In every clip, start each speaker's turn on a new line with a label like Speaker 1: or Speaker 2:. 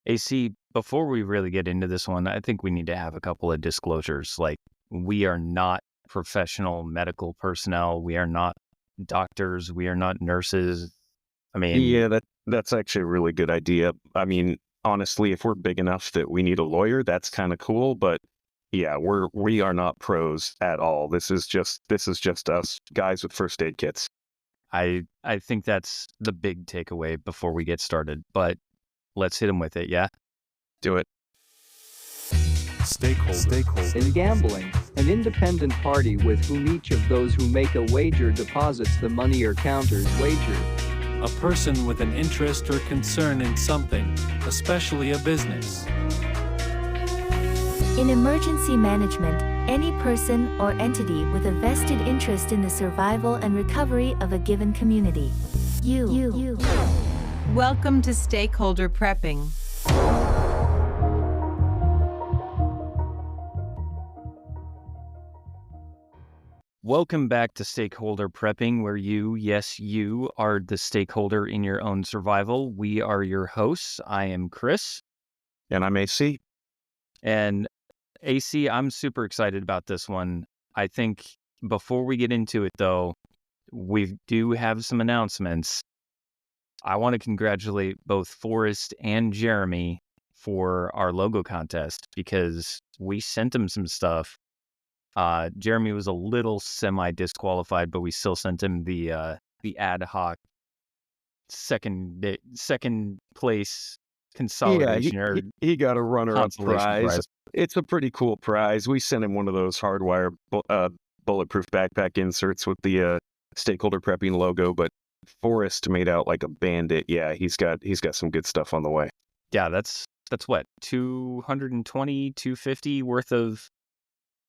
Speaker 1: AC, before we really get into this one, I think we need to have a couple of disclosures. Like, we are not professional medical personnel. We are not doctors. We are not nurses. I mean,
Speaker 2: Yeah, that's actually a really good idea. I mean, honestly, if we're big enough that we need a lawyer, that's kind of cool. But yeah, we are not pros at all. This is just us guys with first aid kits.
Speaker 1: I think that's the big takeaway before we get started. But let's hit them with it, yeah?
Speaker 2: Do it.
Speaker 3: Stakeholder.
Speaker 4: In gambling, an independent party with whom each of those who make a wager deposits the money or counters wager.
Speaker 3: A person with an interest or concern in something, especially a business.
Speaker 5: In emergency management, any person or entity with a vested interest in the survival and recovery of a given community. You.
Speaker 6: Welcome to Stakeholder Prepping.
Speaker 1: Welcome back to Stakeholder Prepping, where you are the stakeholder in your own survival. We are your hosts. I am Chris.
Speaker 2: And I'm AC.
Speaker 1: And AC, I'm super excited about this one. I think before we get into it, though, we do have some announcements. I want to congratulate both Forrest and Jeremy for our logo contest because we sent them some stuff. Jeremy was a little semi-disqualified, but we still sent him the ad hoc second place consolidation.
Speaker 2: Yeah, he got a runner-up prize.
Speaker 1: Prize.
Speaker 2: It's a pretty cool prize. We sent him one of those hardwire bulletproof backpack inserts with the stakeholder prepping logo, but Forrest made out like a bandit. Yeah, he's got some good stuff on the way.
Speaker 1: Yeah, that's what, 220, 250 worth of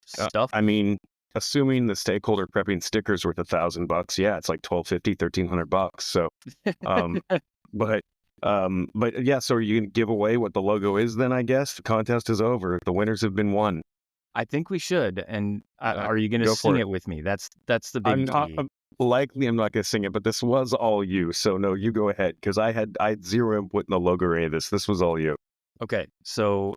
Speaker 1: stuff.
Speaker 2: I mean, assuming the stakeholder prepping sticker's worth $1,000, yeah, it's like $1,250, $1,300. So, but yeah. So are you gonna give away what the logo is? Then I guess the contest is over. The winners have been won.
Speaker 1: I think we should. And are you going to
Speaker 2: go
Speaker 1: sing
Speaker 2: for
Speaker 1: it with me? That's the big key.
Speaker 2: I'm not gonna sing it, but this was all you. So no, you go ahead because I had zero input in the logo or any of this. This was all you.
Speaker 1: Okay, so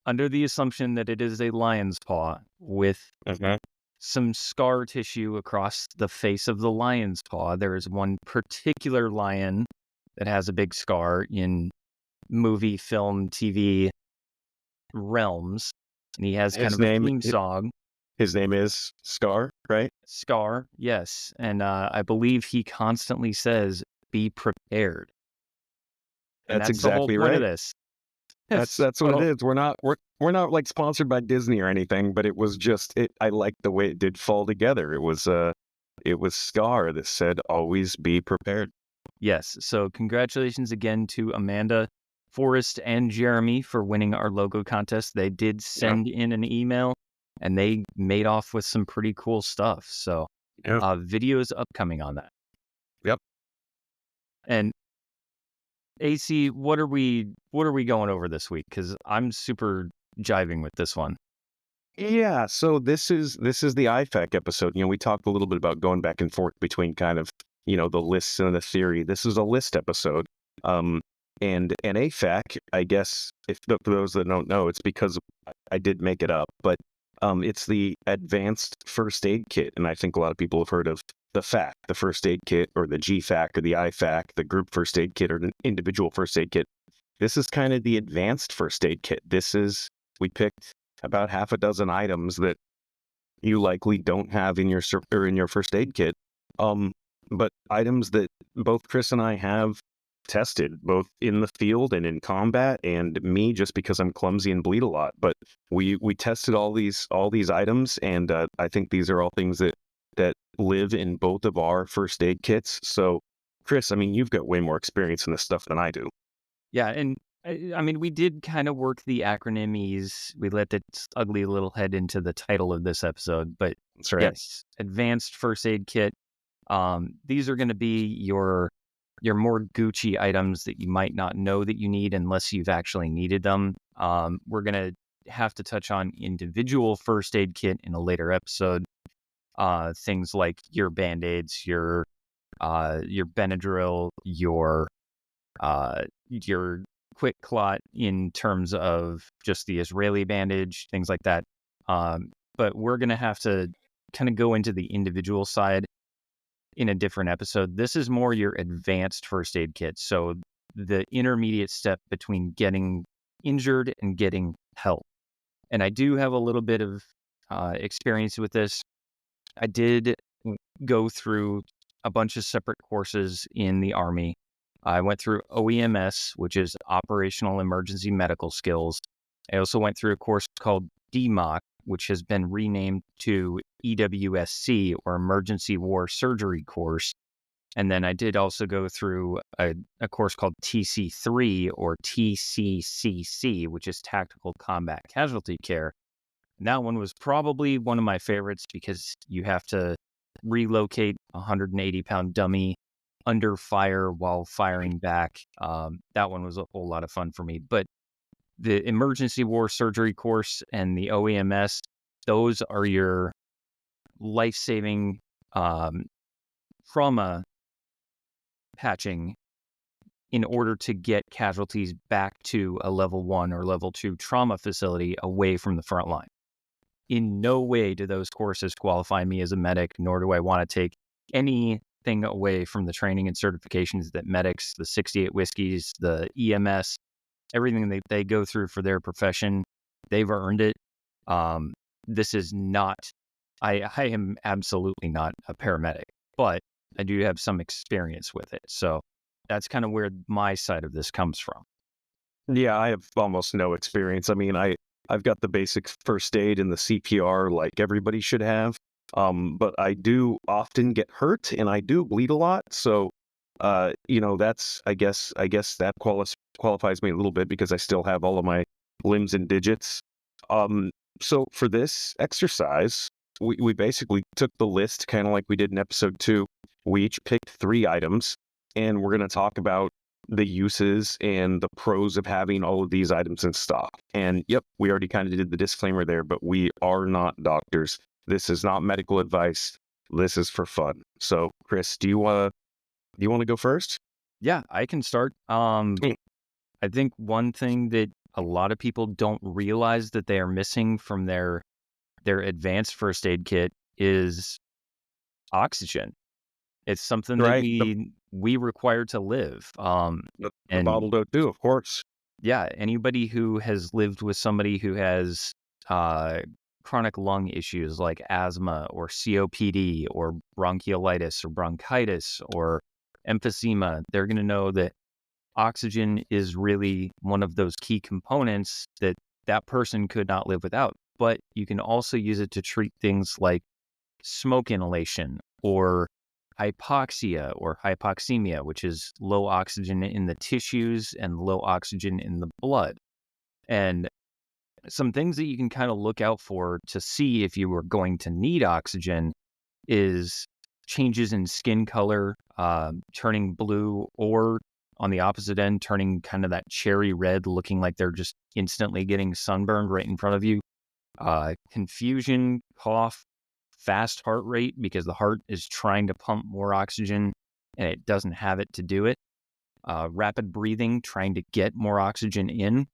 Speaker 1: under the assumption that it is a lion's paw with some scar tissue across the face of the lion's paw, there is one particular lion that has a big scar in movie, film, TV realms, and he has kind of a theme song.
Speaker 2: His name is Scar, right?
Speaker 1: Scar, yes, and I believe he constantly says, "Be prepared." And
Speaker 2: That's
Speaker 1: the whole
Speaker 2: exactly
Speaker 1: point
Speaker 2: right.
Speaker 1: of this.
Speaker 2: That's what it is. We're not like sponsored by Disney or anything, but it was just it. I liked the way it did fall together. It was Scar that said, "Always be prepared."
Speaker 1: Yes. So congratulations again to Amanda, Forrest, and Jeremy for winning our logo contest. They did send in an email, and they made off with some pretty cool stuff. So videos upcoming on that.
Speaker 2: Yep.
Speaker 1: And AC, what are we going over this week? Because I'm super jiving with this one.
Speaker 2: Yeah, so this is the AFAK episode. We talked a little bit about going back and forth between kind of, the lists and the theory. This is a list episode. And AFAK, I guess, for those that don't know, it's because I did make it up, but it's the Advanced First Aid Kit. And I think a lot of people have heard of the FAK, the First Aid Kit, or the GFAK, or the IFAK, the Group First Aid Kit, or the Individual First Aid Kit. This is kind of the Advanced First Aid Kit. We picked about half a dozen items that you likely don't have in your first aid kit, but items that both Chris and I have tested, both in the field and in combat, and me just because I'm clumsy and bleed a lot. But we tested all these items, and I think these are all things that live in both of our first aid kits. So, Chris, I mean, you've got way more experience in this stuff than I do.
Speaker 1: Yeah, and I mean, we did kind of work the acronymies. We let its ugly little head into the title of this episode, but
Speaker 2: That's right.
Speaker 1: Yes, Advanced First Aid Kit. These are going to be your more Gucci items that you might not know that you need unless you've actually needed them. We're going to have to touch on individual first aid kit in a later episode. Things like your Band-Aids, your Benadryl, your quick clot in terms of just the Israeli bandage, things like that. But we're going to have to kind of go into the individual side in a different episode. This is more your advanced first aid kit. So the intermediate step between getting injured and getting help. And I do have a little bit of experience with this. I did go through a bunch of separate courses in the Army. I went through OEMS, which is Operational Emergency Medical Skills. I also went through a course called DMOC, which has been renamed to EWSC, or Emergency War Surgery Course. And then I did also go through a course called TC3 or TCCC, which is Tactical Combat Casualty Care. And that one was probably one of my favorites because you have to relocate a 180-pound dummy under fire while firing back. That one was a whole lot of fun for me. But the Emergency War Surgery Course and the OEMS, those are your life-saving trauma patching in order to get casualties back to a level 1 or level 2 trauma facility away from the front line. In no way do those courses qualify me as a medic, nor do I want to take anything away from the training and certifications that medics, the 68 Whiskeys, the EMS, everything that they go through for their profession, they've earned it. This is not, I am absolutely not a paramedic, but I do have some experience with it. So that's kind of where my side of this comes from.
Speaker 2: Yeah, I have almost no experience. I mean, I've got the basic first aid and the CPR like everybody should have. But I do often get hurt and I do bleed a lot. So, that's, I guess that qualifies me a little bit because I still have all of my limbs and digits. So for this exercise, we basically took the list kind of like we did in episode 2. We each picked 3 items and we're going to talk about the uses and the pros of having all of these items in stock. And yep, we already kind of did the disclaimer there, but we are not doctors. This is not medical advice. This is for fun. So, Chris, do you want to go first?
Speaker 1: Yeah, I can start. I think one thing that a lot of people don't realize that they are missing from their advanced first aid kit is oxygen. It's something that we require to live.
Speaker 2: The
Speaker 1: And
Speaker 2: bottled O2, of course.
Speaker 1: yeah, anybody who has lived with somebody who has chronic lung issues like asthma or COPD or bronchiolitis or bronchitis or emphysema, they're going to know that oxygen is really one of those key components that that person could not live without. But you can also use it to treat things like smoke inhalation or hypoxia or hypoxemia, which is low oxygen in the tissues and low oxygen in the blood. And some things that you can kind of look out for to see if you are going to need oxygen is changes in skin color, turning blue, or on the opposite end, turning kind of that cherry red, looking like they're just instantly getting sunburned right in front of you. Confusion, cough, fast heart rate because the heart is trying to pump more oxygen and it doesn't have it to do it. Rapid breathing, trying to get more oxygen in.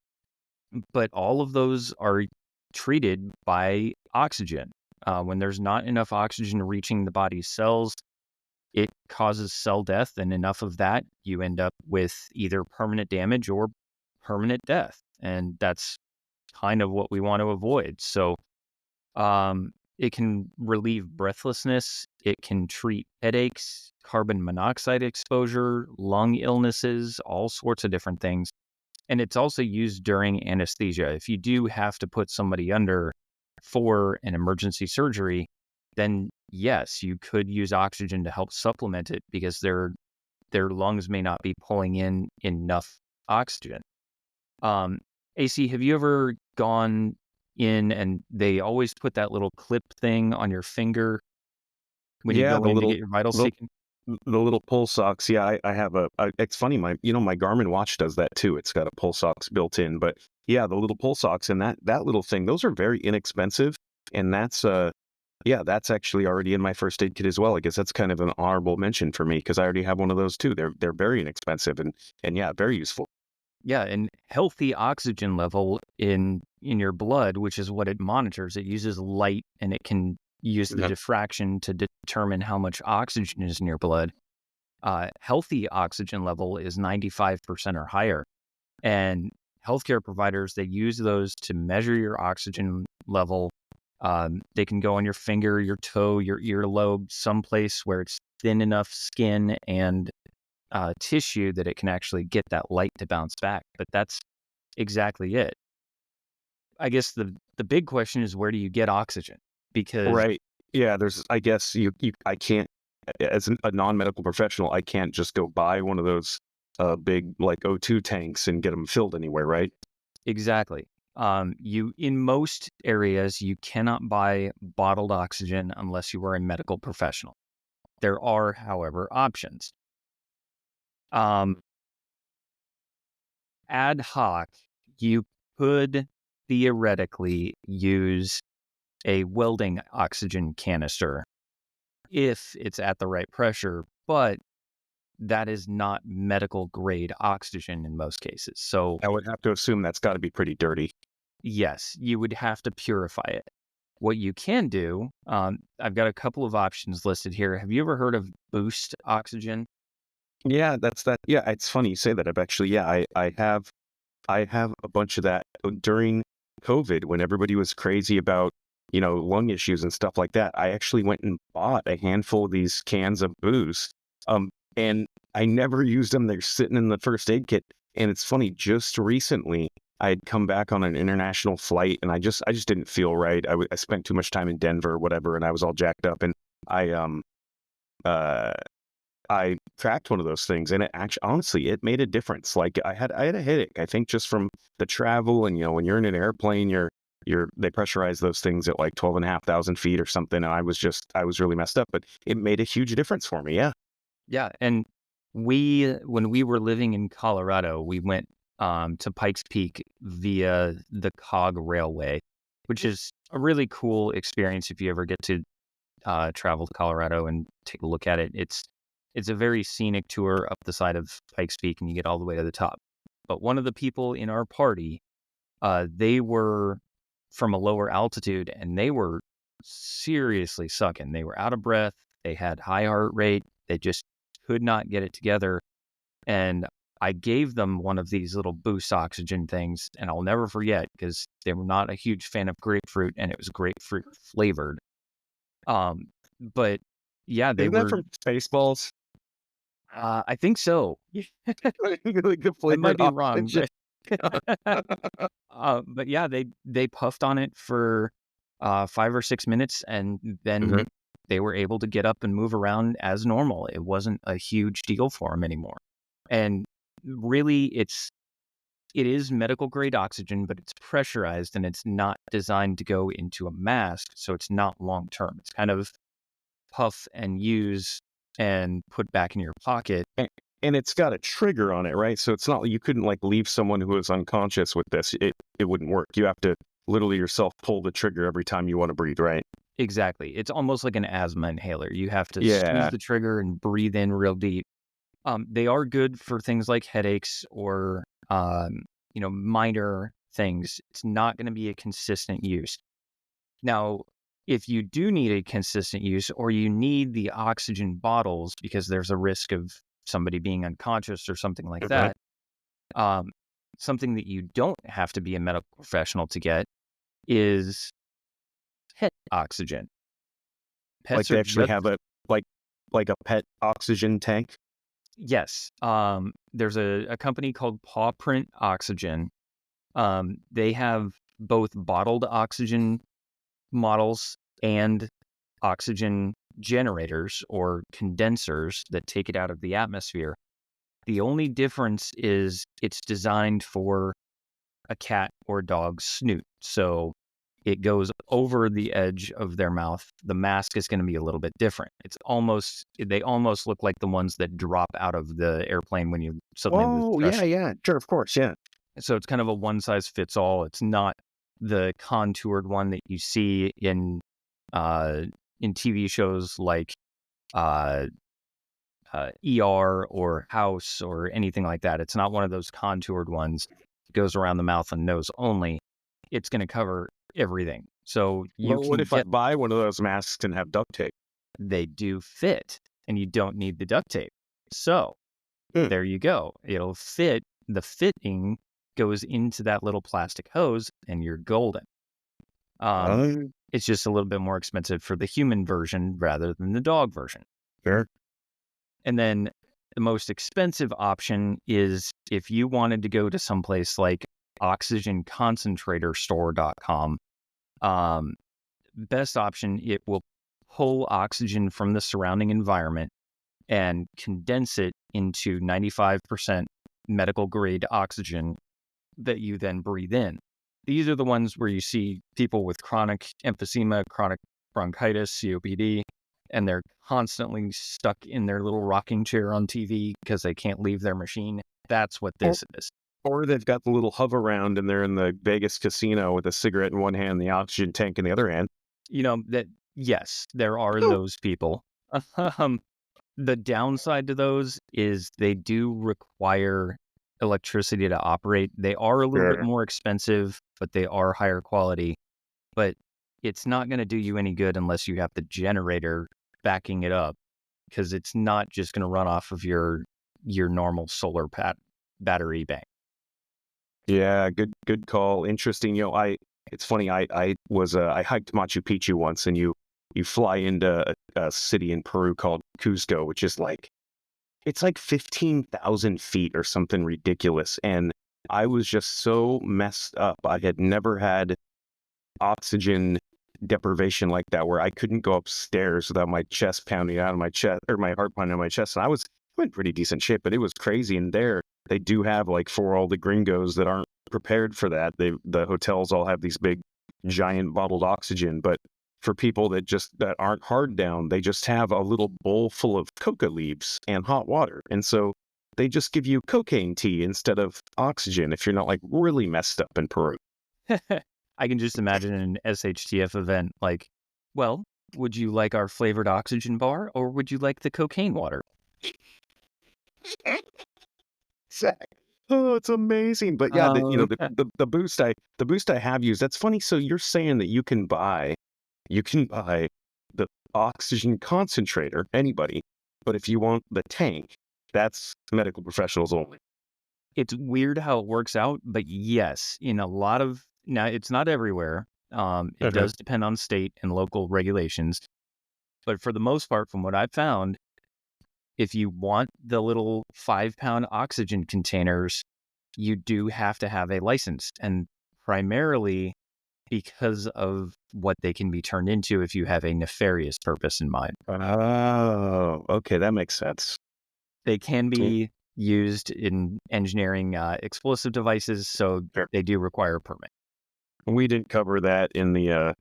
Speaker 1: But all of those are treated by oxygen. When there's not enough oxygen reaching the body's cells, it causes cell death, and enough of that, you end up with either permanent damage or permanent death. And that's kind of what we want to avoid. So it can relieve breathlessness. It can treat headaches, carbon monoxide exposure, lung illnesses, all sorts of different things. And it's also used during anesthesia. If you do have to put somebody under for an emergency surgery, then yes, you could use oxygen to help supplement it because their lungs may not be pulling in enough oxygen. AC, have you ever gone in and they always put that little clip thing on your finger when you go in to get your vitals taken?
Speaker 2: The little pulse ox. Yeah, I have it's funny, my Garmin watch does that too. It's got a pulse ox built in, but yeah, the little pulse ox and that little thing, those are very inexpensive. And that's actually already in my first aid kit as well. I guess that's kind of an honorable mention for me because I already have one of those too. They're very inexpensive and yeah, very useful.
Speaker 1: Yeah, and healthy oxygen level in your blood, which is what it monitors. It uses light and it can use the
Speaker 2: Mhm.
Speaker 1: diffraction to determine how much oxygen is in your blood. Healthy oxygen level is 95% or higher. And healthcare providers, they use those to measure your oxygen level. They can go on your finger, your toe, your earlobe, someplace where it's thin enough skin and tissue that it can actually get that light to bounce back. But that's exactly it. I guess the big question is, where do you get oxygen? Because
Speaker 2: Right. Yeah, there's I guess I can't as a non-medical professional, I can't just go buy one of those big like O2 tanks and get them filled anywhere, right?
Speaker 1: exactly. You in most areas you cannot buy bottled oxygen unless you are a medical professional. There are, however, options. Um, Ad hoc, you could theoretically use a welding oxygen canister if it's at the right pressure, but that is not medical grade oxygen in most cases. So,
Speaker 2: I would have to assume that's got to be pretty dirty.
Speaker 1: yes, you would have to purify it. What you can do, I've got a couple of options listed here. Have you ever heard of boost oxygen?
Speaker 2: Yeah, that's that. Yeah, it's funny you say that. I've actually, yeah, I have a bunch of that during COVID when everybody was crazy about, lung issues and stuff like that. I actually went and bought a handful of these cans of booze. And I never used them. They're sitting in the first aid kit. And it's funny, just recently I had come back on an international flight and I just didn't feel right. I spent too much time in Denver or whatever, and I was all jacked up. And I, uh, I cracked one of those things, and it actually, honestly, it made a difference. Like I had a headache. I think just from the travel, and when you're in an airplane, they pressurize those things at like 12,500 feet or something. And I was really messed up, but it made a huge difference for me. Yeah.
Speaker 1: Yeah, and when we were living in Colorado, we went to Pikes Peak via the Cog Railway, which is a really cool experience if you ever get to travel to Colorado and take a look at it. It's a very scenic tour up the side of Pikes Peak, and you get all the way to the top. But one of the people in our party, they were from a lower altitude, and they were seriously sucking. They were out of breath. They had high heart rate. They just could not get it together. And I gave them one of these little boost oxygen things, and I'll never forget because they were not a huge fan of grapefruit, and it was grapefruit flavored. Um, but yeah, they
Speaker 2: Isn't that
Speaker 1: were.
Speaker 2: from Spaceballs?
Speaker 1: I think so.
Speaker 2: Like the
Speaker 1: I might
Speaker 2: flavored
Speaker 1: be wrong,
Speaker 2: oxygen.
Speaker 1: but yeah, they puffed on it for 5 or 6 minutes, and
Speaker 2: Mhm.
Speaker 1: then they were able to get up and move around as normal. It wasn't a huge deal for them anymore. And really, it is medical grade oxygen, but it's pressurized and it's not designed to go into a mask, so it's not long term. It's kind of puff and use and put back in your pocket.
Speaker 2: And, and it's got a trigger on it, right? So it's not like you couldn't like leave someone who is unconscious with this. It wouldn't work. You have to literally yourself pull the trigger every time you want to breathe, right?
Speaker 1: Exactly. It's almost like an asthma inhaler. You have to squeeze
Speaker 2: Yeah.
Speaker 1: the trigger and breathe in real deep. They are good for things like headaches or minor things. It's not going to be a consistent use. Now, if you do need a consistent use or you need the oxygen bottles because there's a risk of somebody being unconscious or something like
Speaker 2: Mhm.
Speaker 1: that, um, something that you don't have to be a medical professional to get is pet oxygen.
Speaker 2: Like
Speaker 1: Pets
Speaker 2: they
Speaker 1: are
Speaker 2: actually
Speaker 1: just
Speaker 2: have a like like a pet oxygen tank.
Speaker 1: yes. There's a company called Paw Print Oxygen. They have both bottled oxygen models and oxygen generators or condensers that take it out of the atmosphere. The only difference is it's designed for a cat or dog's snoot. So it goes over the edge of their mouth. The mask is going to be a little bit different. They almost look like the ones that drop out of the airplane when you suddenly lose
Speaker 2: Oh yeah,
Speaker 1: pressure.
Speaker 2: yeah, sure, of course, yeah.
Speaker 1: So it's kind of a one size fits all. It's not the contoured one that you see uh, in TV shows like uh, ER or house or anything like that. It's not one of those contoured ones that goes around the mouth and nose only. It's going to cover everything. So you
Speaker 2: But what
Speaker 1: can
Speaker 2: if I
Speaker 1: get,
Speaker 2: buy one of those masks and have duct tape?
Speaker 1: they do fit and you don't need the duct tape. So
Speaker 2: Hmm.
Speaker 1: there you go. It'll fit. The fitting goes into that little plastic hose and you're golden. It's just a little bit more expensive for the human version rather than the dog version.
Speaker 2: Sure.
Speaker 1: And then the most expensive option is if you wanted to go to someplace like oxygenconcentratorstore.com. Best option, it will pull oxygen from the surrounding environment and condense it into 95% medical grade oxygen that you then breathe in. These are the ones where you see people with chronic emphysema, chronic bronchitis, COPD, and they're constantly stuck in their little rocking chair on TV because they can't leave their machine. That's what this is.
Speaker 2: Or they've got the little hover round and they're in the Vegas casino with a cigarette in one hand, the oxygen tank in the other hand.
Speaker 1: That yes, there are those people. The downside to those is they do require electricity to operate. They are a little bit more expensive, but they are higher quality. But it's not going to do you any good unless you have the generator backing it up, because it's not just going to run off of your normal solar battery bank.
Speaker 2: Yeah, good call. Interesting. It's funny. I hiked Machu Picchu once, and you fly into a city in Peru called Cusco, which is it's like 15,000 feet or something ridiculous. And I was just so messed up. I had never had oxygen deprivation like that, where I couldn't go upstairs without my chest pounding out of my chest, or my heart pounding out of my chest. And I'm in pretty decent shape, but it was crazy. And there, they do have, for all the gringos that aren't prepared for that, the hotels all have these big, giant bottled oxygen. But for people that aren't hard down, they just have a little bowl full of coca leaves and hot water. And so they just give you cocaine tea instead of oxygen if you're not really messed up in Peru.
Speaker 1: I can just imagine an SHTF event well, would you like our flavored oxygen bar or would you like the cocaine water?
Speaker 2: Oh, it's amazing. But yeah, the boost I have used, that's funny. So you're saying that you can buy the oxygen concentrator, anybody, but if you want the tank, that's medical professionals only.
Speaker 1: It's weird how it works out, but yes, in a lot of, now it's not everywhere. It does depend on state and local regulations, but for the most part, from what I've found, if you want the little 5-pound oxygen containers, you do have to have a license, and primarily because of what they can be turned into if you have a nefarious purpose in mind.
Speaker 2: Oh, okay, that makes sense.
Speaker 1: They can be used in engineering explosive devices, so they do require a permit.
Speaker 2: We didn't cover that in the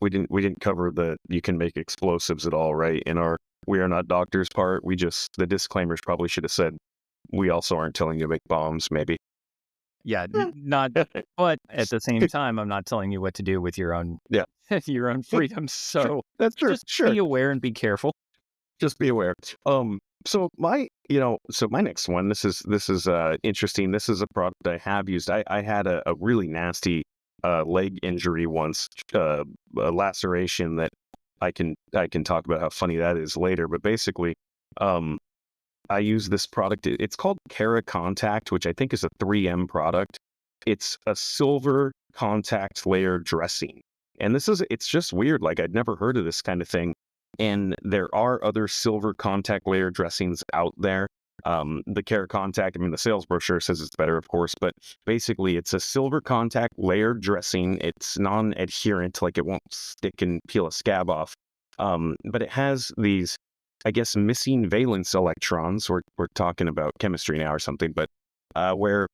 Speaker 2: we didn't cover the you can make explosives at all, right? In our we are not doctors part. The disclaimers probably should have said we also aren't telling you to make bombs, maybe.
Speaker 1: Yeah, not, but at the same time, I'm not telling you what to do with your own your own freedom. So
Speaker 2: that's true.
Speaker 1: Just be aware and be careful.
Speaker 2: Just be aware. So my next one, this is interesting. This is a product I have used. I had a really nasty leg injury once, a laceration that I can talk about how funny that is later. But basically, I use this product. It's called Cara Contact, which I think is a 3M product. It's a silver contact layer dressing. And it's just weird. I'd never heard of this kind of thing. And there are other silver contact layer dressings out there. The Cara Contact, the sales brochure says it's better, of course, but basically it's a silver contact layer dressing. It's non-adherent, it won't stick and peel a scab off. But it has these, I guess, missing valence electrons. We're talking about chemistry now or something, but where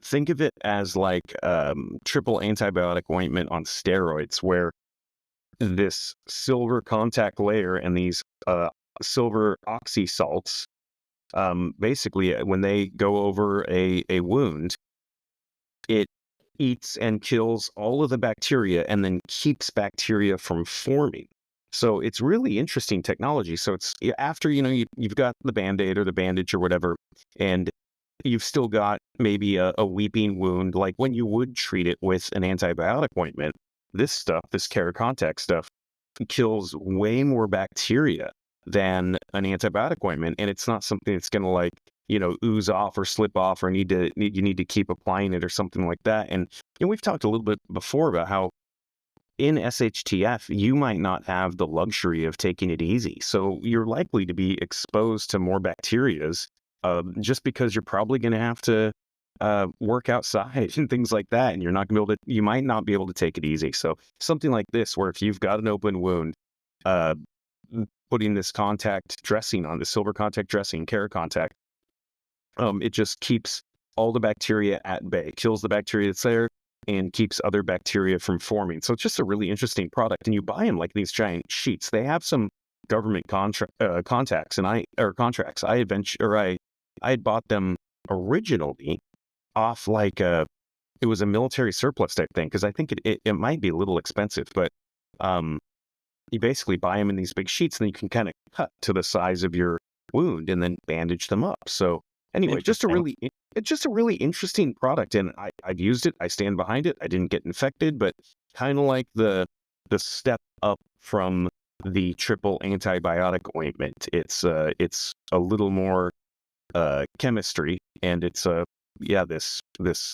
Speaker 2: think of it as triple antibiotic ointment on steroids, where this silver contact layer and these silver oxy salts, basically when they go over a wound, it eats and kills all of the bacteria and then keeps bacteria from forming. So it's really interesting technology. So it's after, you've got the Band-Aid or the bandage or whatever, and you've still got maybe a weeping wound, like when you would treat it with an antibiotic ointment, this Keracontact stuff kills way more bacteria than an antibiotic ointment. And it's not something that's going to ooze off or slip off, or you need to keep applying it or something like that. And we've talked a little bit before about how in SHTF, you might not have the luxury of taking it easy. So you're likely to be exposed to more bacterias just because you're probably going to have to work outside and things like that. And you might not be able to take it easy. So something like this, where if you've got an open wound, putting this contact dressing on, the silver contact dressing, Keracontact, it just keeps all the bacteria at bay, kills the bacteria that's there, and keeps other bacteria from forming. So it's just a really interesting product. And you buy them like these giant sheets. They have some government contracts, contracts. I had bought them originally off it was a military surplus type thing, because I think it might be a little expensive, but you basically buy them in these big sheets, and then you can kind of cut to the size of your wound and then bandage them up. So anyway, it's just a really interesting product, and I've used it. I stand behind it. I didn't get infected, but kind of like the step up from the triple antibiotic ointment. It's a little more chemistry, and it's the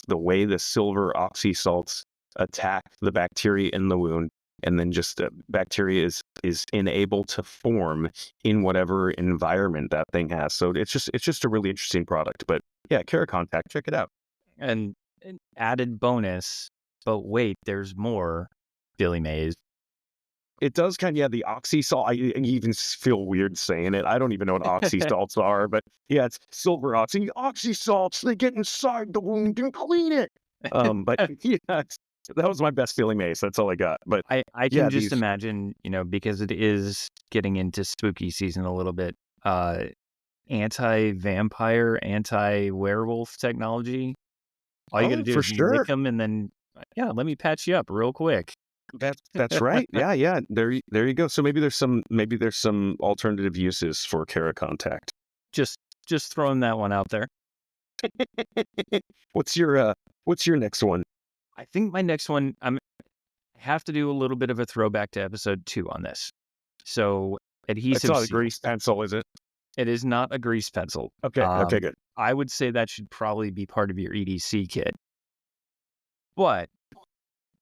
Speaker 2: way the silver oxysalts attack the bacteria in the wound, and then just bacteria is enabled to form in whatever environment that thing has. So it's just a really interesting product. But yeah, Keracontact, check it out.
Speaker 1: And an added bonus, but wait, there's more, Billy Mays.
Speaker 2: It does the oxysalt. I even feel weird saying it. I don't even know what oxysalts are, but yeah, it's silver oxysalts. They get inside the wound and clean it. But yeah, that was my best Billy Mays. That's all I got. But
Speaker 1: I can just imagine, because it is getting into spooky season a little bit, anti-vampire, anti-werewolf technology. All you got to do is lick them, and then, let me patch you up real quick.
Speaker 2: That's right. Yeah. There you go. So maybe there's some alternative uses for Keracontact.
Speaker 1: Just throwing that one out there.
Speaker 2: What's your next one?
Speaker 1: I think my next one, I have to do a little bit of a throwback to episode 2 on this. So adhesive.
Speaker 2: It's not a grease pencil, is it?
Speaker 1: It is not a grease pencil.
Speaker 2: Okay. Okay, good.
Speaker 1: I would say that should probably be part of your EDC kit. But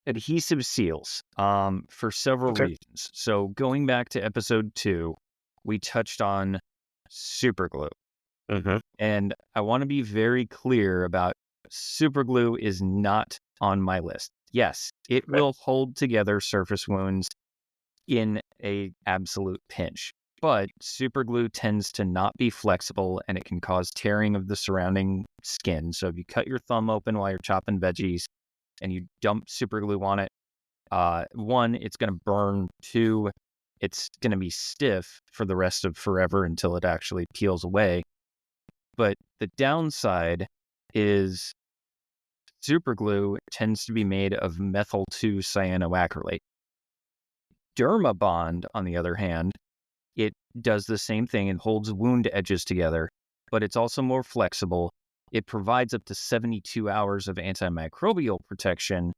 Speaker 1: adhesive seals, for several reasons. So going back to episode 2, we touched on super glue.
Speaker 2: Mm-hmm.
Speaker 1: And I want to be very clear about super glue is not on my list. Yes, it will hold together surface wounds in a absolute pinch, but super glue tends to not be flexible, and it can cause tearing of the surrounding skin. So if you cut your thumb open while you're chopping veggies and you dump super glue on it, 1, it's going to burn. 2, it's going to be stiff for the rest of forever until it actually peels away. But the downside is super glue tends to be made of methyl 2 cyanoacrylate. Dermabond, on the other hand, it does the same thing and holds wound edges together, but it's also more flexible. It provides up to 72 hours of antimicrobial protection,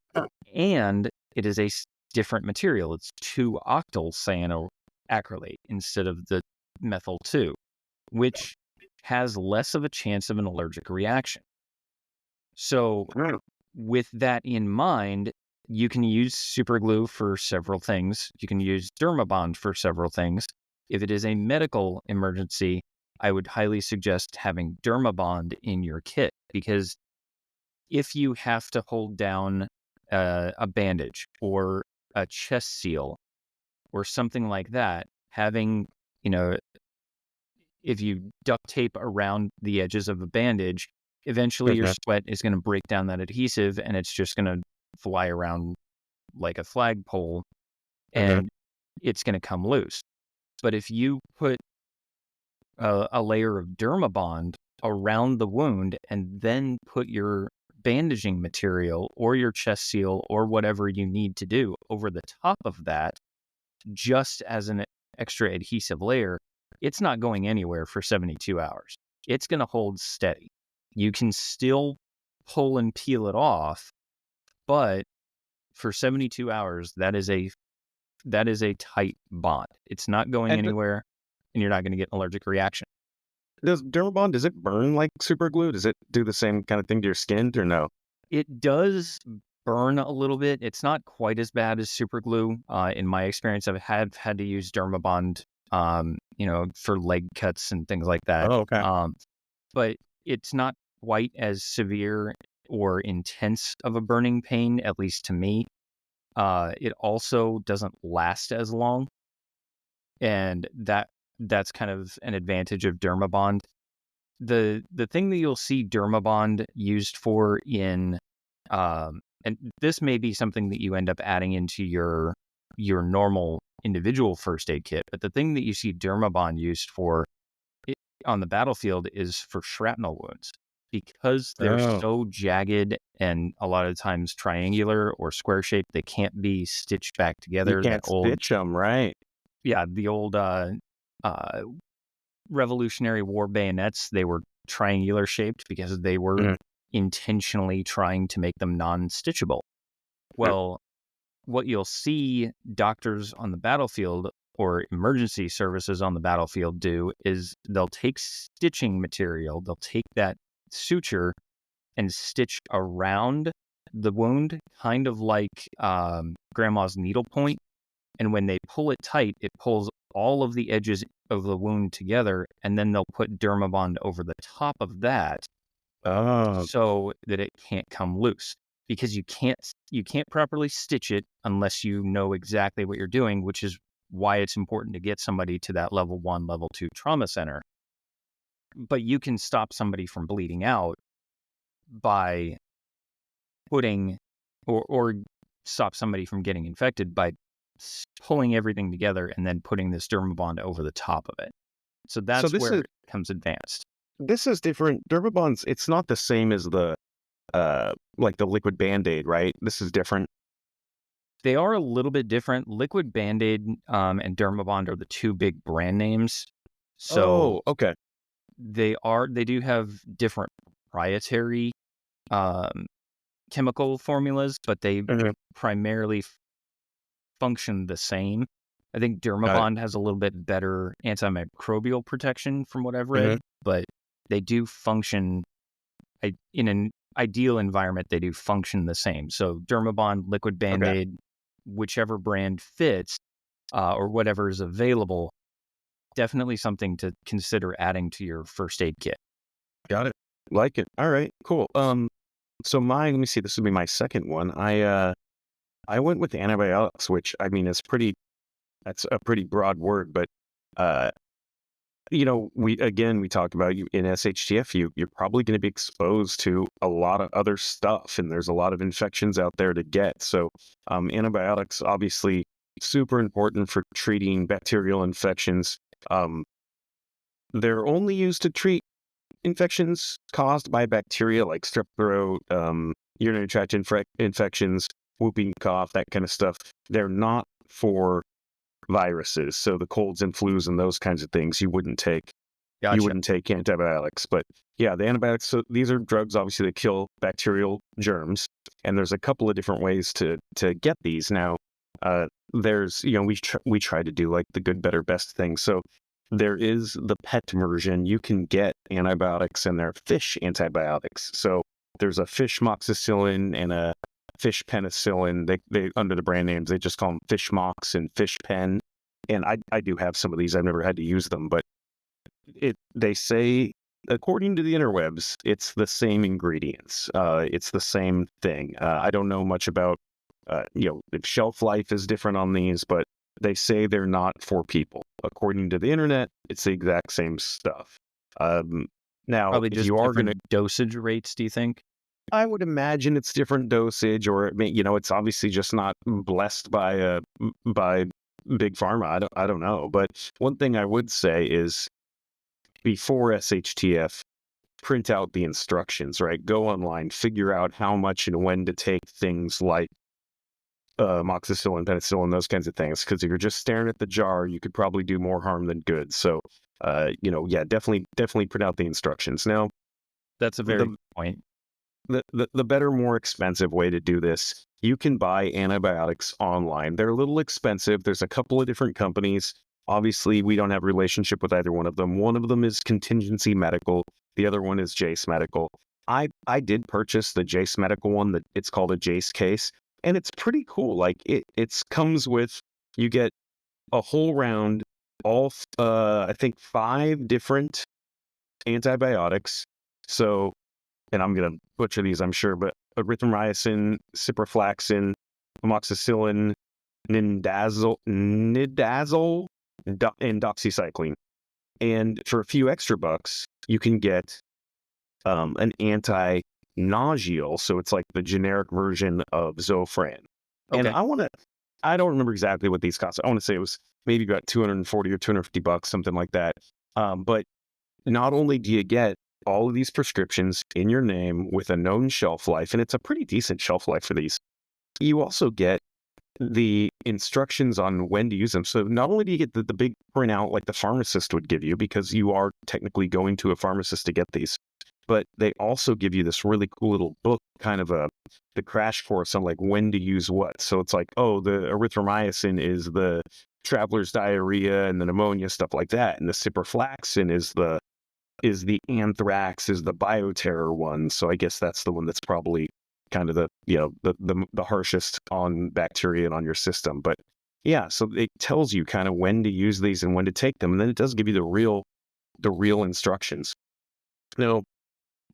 Speaker 1: and it is a different material. It's 2-octyl cyanoacrylate instead of the methyl 2, which has less of a chance of an allergic reaction. So with that in mind, you can use super glue for several things. You can use Dermabond for several things. If it is a medical emergency, I would highly suggest having Dermabond in your kit, because if you have to hold down a bandage or a chest seal or something like that, having, if you duct tape around the edges of a bandage, eventually your sweat is going to break down that adhesive, and it's just going to fly around like a flagpole, and it's going to come loose. But if you put a layer of Dermabond around the wound and then put your bandaging material or your chest seal or whatever you need to do over the top of that, just as an extra adhesive layer, it's not going anywhere for 72 hours. It's going to hold steady. You can still pull and peel it off, but for 72 hours, that is a tight bond. It's not going
Speaker 2: And
Speaker 1: anywhere, and you're not going to get an allergic reaction.
Speaker 2: does Dermabond, does it burn like super glue? Does it do the same kind of thing to your skin or no?
Speaker 1: It does burn a little bit. It's not quite as bad as super glue. In my experience, I have had to use Dermabond, for leg cuts and things like that.
Speaker 2: Oh, okay.
Speaker 1: But it's not quite as severe or intense of a burning pain, at least to me. It also doesn't last as long, and that's kind of an advantage of Dermabond. The thing that you'll see Dermabond used for in, and this may be something that you end up adding into your normal individual first aid kit, but the thing that you see Dermabond used for on the battlefield is for shrapnel wounds, because they're
Speaker 2: Oh,
Speaker 1: so jagged and a lot of times triangular or square shaped, they can't be stitched back
Speaker 2: you
Speaker 1: together.
Speaker 2: can't stitch them, right?
Speaker 1: The old Revolutionary War bayonets, they were triangular shaped because they were
Speaker 2: Mhm.
Speaker 1: intentionally trying to make them non-stitchable. Well, what you'll see doctors on the battlefield or emergency services on the battlefield do is they'll take stitching material, they'll take that suture and stitch around the wound, kind of like grandma's needlepoint. And when they pull it tight, it pulls all of the edges of the wound together, and then they'll put Dermabond over the top of that
Speaker 2: Oh,
Speaker 1: so that it can't come loose. Because you can't properly stitch it unless you know exactly what you're doing, which is why it's important to get somebody to that level 1, level 2 trauma center. But you can stop somebody from bleeding out by putting, or stop somebody from getting infected by pulling everything together and then putting this Dermabond over the top of it. So
Speaker 2: so
Speaker 1: that's
Speaker 2: this
Speaker 1: where
Speaker 2: is
Speaker 1: it becomes advanced.
Speaker 2: different. Dermabond's, it's not the same as the like the liquid Band-Aid, right? This is different.
Speaker 1: They are a little bit different. Liquid Band-Aid and Dermabond are the two big brand names. So
Speaker 2: Oh, okay.
Speaker 1: they do have different proprietary um, chemical formulas, but they
Speaker 2: Mhm.
Speaker 1: primarily function the same. I think
Speaker 2: Got it.
Speaker 1: Dermabond has a little bit better antimicrobial protection from what I've read,
Speaker 2: Mhm.
Speaker 1: but they do function in an ideal environment. They do function the same. So Dermabond, liquid
Speaker 2: Okay.
Speaker 1: Band-Aid, whichever brand fits or whatever is available, definitely something to consider adding to your first aid kit.
Speaker 2: Got it. Like it. All right. Cool. So let me see. This would be my second one. I went with antibiotics, which I mean that's a pretty broad word, but uh, we talked about you in SHTF. You're probably going to be exposed to a lot of other stuff, and there's a lot of infections out there to get. So, antibiotics obviously super important for treating bacterial infections. Um, they're only used to treat infections caused by bacteria like strep throat, urinary tract infections, whooping cough, that kind of stuff. They're not for viruses. So the colds and flus and those kinds of things, you wouldn't take
Speaker 1: Gotcha.
Speaker 2: antibiotics. But yeah, the antibiotics, so these are drugs obviously that kill bacterial germs. And there's a couple of different ways to get these. Now, there's, we try to do like the good, better, best thing. So there is the pet version. You can get antibiotics, and they're fish antibiotics. So there's a fish moxicillin and a fish penicillin. They under the brand names, they just call them fish mox and fish pen. And I do have some of these. I've never had to use them, but they say, according to the interwebs, it's the same ingredients. It's the same thing. I don't know much about if shelf life is different on these, but they say they're not for people. According to the internet, it's the exact same stuff. Now,
Speaker 1: Probably
Speaker 2: if
Speaker 1: just
Speaker 2: you are going to,
Speaker 1: different dosage rates, do you think?
Speaker 2: I would imagine it's different dosage, or it's obviously just not blessed by big pharma. I don't know. But one thing I would say is, before SHTF, print out the instructions, right? Go online, figure out how much and when to take things like amoxicillin, penicillin, those kinds of things. Because if you're just staring at the jar, you could probably do more harm than good. So, yeah, definitely print out the instructions. Now,
Speaker 1: That's a very good point.
Speaker 2: the better, more expensive way to do this, you can buy antibiotics online. They're a little expensive. There's a couple of different companies. Obviously, we don't have a relationship with either one of them. One of them is Contingency Medical. The other one is Jace Medical. I did purchase the Jace Medical one. That it's called a Jace case, and it's pretty cool. Like it comes with, you get a whole round, I think 5 different antibiotics. So, and I'm gonna butcher these, I'm sure, but erythromycin, ciprofloxacin, amoxicillin, nidazole, and doxycycline. And for a few extra bucks, you can get an anti-nauseal. So it's like the generic version of Zofran. And
Speaker 1: Okay.
Speaker 2: I don't remember exactly what these cost. I want to say it was maybe about 240 or 250 bucks, something like that. But not only do you get all of these prescriptions in your name with a known shelf life, and it's a pretty decent shelf life for these, you also get the instructions on when to use them. So not only do you get the big printout like the pharmacist would give you, because you are technically going to a pharmacist to get these, but they also give you this really cool little book, kind of the crash course on like when to use what. So it's like, oh, the erythromycin is the traveler's diarrhea and the pneumonia, stuff like that. And the ciprofloxacin is the anthrax, is the bioterror one. So I guess that's the one that's probably kind of the harshest on bacteria and on your system. But yeah, so it tells you kind of when to use these and when to take them, and then it does give you the real instructions. Now,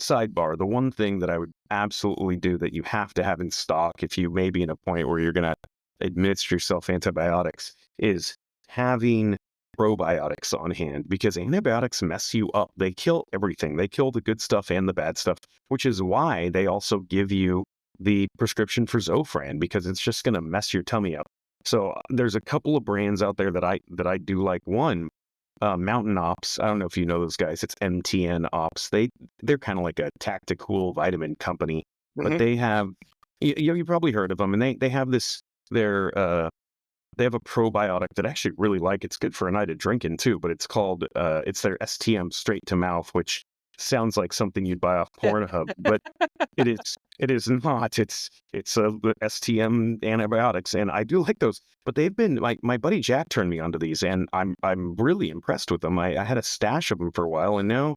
Speaker 2: sidebar, the one thing that I would absolutely do that you have to have in stock if you may be in a point where you're going to administer yourself antibiotics is having probiotics on hand, because antibiotics mess you up. They kill everything. They kill the good stuff and the bad stuff, which is why they also give you the prescription for Zofran, because it's just going to mess your tummy up. So there's a couple of brands out there that I do like. One, Mountain Ops. I don't know if you know those guys. It's MTN Ops. They're kind of like a tactical vitamin company, but they have, you probably heard of them, and they have this, they have a probiotic that I actually really like. It's good for a night of drinking too, but it's called it's their STM straight to mouth, which sounds like something you'd buy off Pornhub, but it is not. It's the STM antibiotics, and I do like those. But they've been, like, my buddy Jack turned me onto these, and I'm really impressed with them. I had a stash of them for a while, and now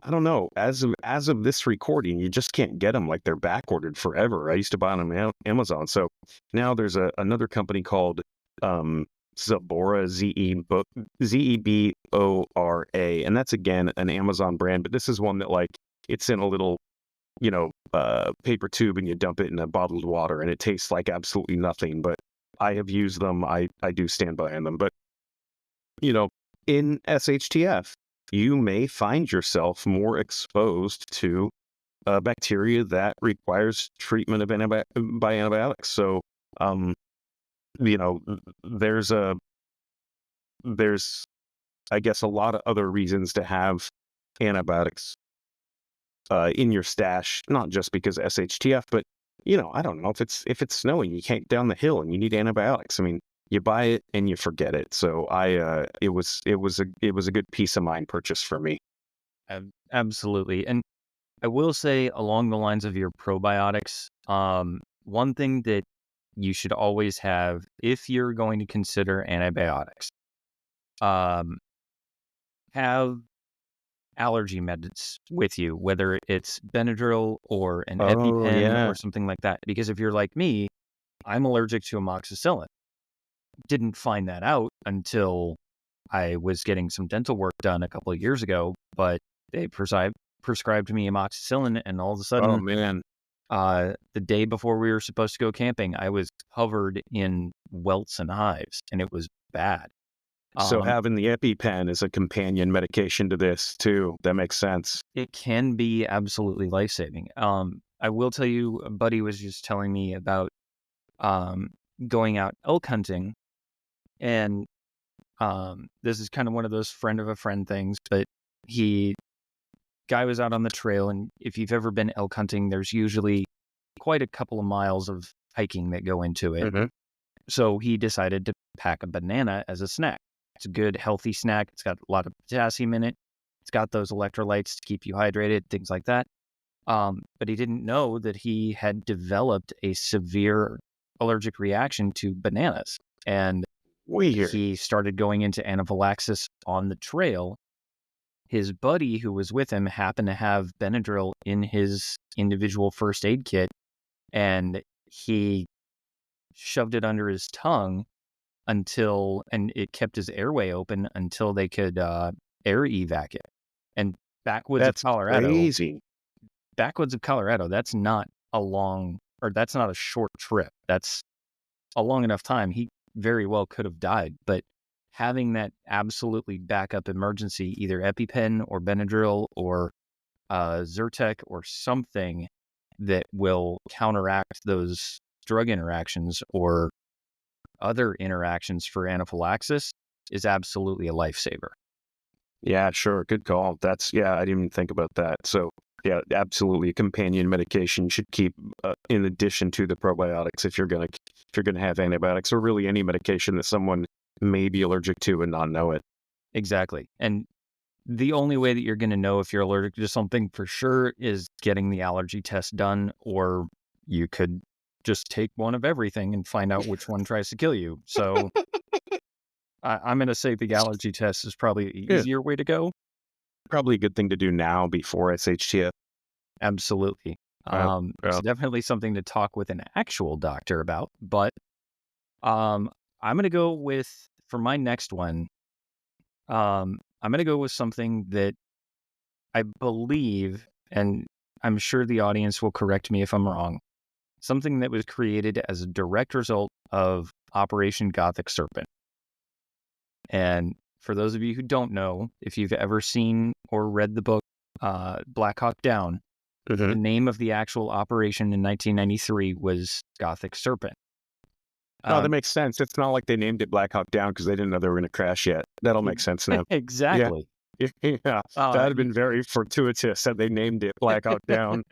Speaker 2: I don't know. As of this recording, you just can't get them. Like, they're back ordered forever. I used to buy them on Amazon. So now there's another company called Zebora, Zebora, and that's again an Amazon brand. But this is one that, like, it's in a little, paper tube, and you dump it in a bottled water, and it tastes like absolutely nothing. But I have used them. I do stand by them. But in SHTF, you may find yourself more exposed to bacteria that requires treatment of by antibiotics. So, there's I guess a lot of other reasons to have antibiotics in your stash, not just because of SHTF, but I don't know, if it's snowing, you can't get down the hill and you need antibiotics. I mean, you buy it and you forget it. So it was a good peace of mind purchase for me.
Speaker 1: Absolutely. And I will say, along the lines of your probiotics, one thing that you should always have if you're going to consider antibiotics, have allergy meds with you, whether it's Benadryl or an EpiPen or something like that. Because if you're like me, I'm allergic to amoxicillin. Didn't find that out until I was getting some dental work done a couple of years ago, but they prescribed me amoxicillin, and all of a sudden,
Speaker 2: oh man,
Speaker 1: the day before we were supposed to go camping, I was covered in welts and hives, and it was bad.
Speaker 2: So having the EpiPen is a companion medication to this too. That makes sense.
Speaker 1: It can be absolutely life-saving. I will tell you, a buddy was just telling me about going out elk hunting, and this is kind of one of those friend of a friend things, but guy was out on the trail, and if you've ever been elk hunting, there's usually quite a couple of miles of hiking that go into it. So he decided to pack a banana as a snack. It's a good, healthy snack. It's got a lot of potassium in it. It's got those electrolytes to keep you hydrated, things like that. But he didn't know that he had developed a severe allergic reaction to bananas. And
Speaker 2: Weird.
Speaker 1: he started going into anaphylaxis on the trail. His buddy who was with him happened to have Benadryl in his individual first aid kit, and he shoved it under his tongue and it kept his airway open until they could air evac it. And backwoods
Speaker 2: That's
Speaker 1: of Colorado,
Speaker 2: crazy.
Speaker 1: that's not that's not a short trip. That's a long enough time. He very well could have died, but having that absolutely backup emergency, either EpiPen or Benadryl or Zyrtec or something that will counteract those drug interactions or other interactions for anaphylaxis is absolutely a lifesaver.
Speaker 2: Yeah, sure. Good call. I didn't even think about that. So yeah, absolutely. A companion medication you should keep in addition to the probiotics if you're gonna have antibiotics or really any medication that someone may be allergic to and not know it.
Speaker 1: Exactly. And the only way that you're going to know if you're allergic to something for sure is getting the allergy test done, or you could just take one of everything and find out which one tries to kill you. So I'm going to say the allergy test is probably the
Speaker 2: Yeah.
Speaker 1: easier way to go.
Speaker 2: Probably a good thing to do now before SHTF.
Speaker 1: Absolutely.
Speaker 2: Yeah.
Speaker 1: It's definitely something to talk with an actual doctor about. But I'm going to go with, for my next one, I'm going to go with something that I believe, and I'm sure the audience will correct me if I'm wrong, something that was created as a direct result of Operation Gothic Serpent. And for those of you who don't know, if you've ever seen or read the book Black Hawk Down, the name of the actual operation in 1993 was Gothic Serpent.
Speaker 2: No, that makes sense. It's not like they named it Black Hawk Down because they didn't know they were going to crash yet. That'll make sense now.
Speaker 1: Exactly.
Speaker 2: Yeah, that'd have been very fortuitous that they named it Black Hawk Down.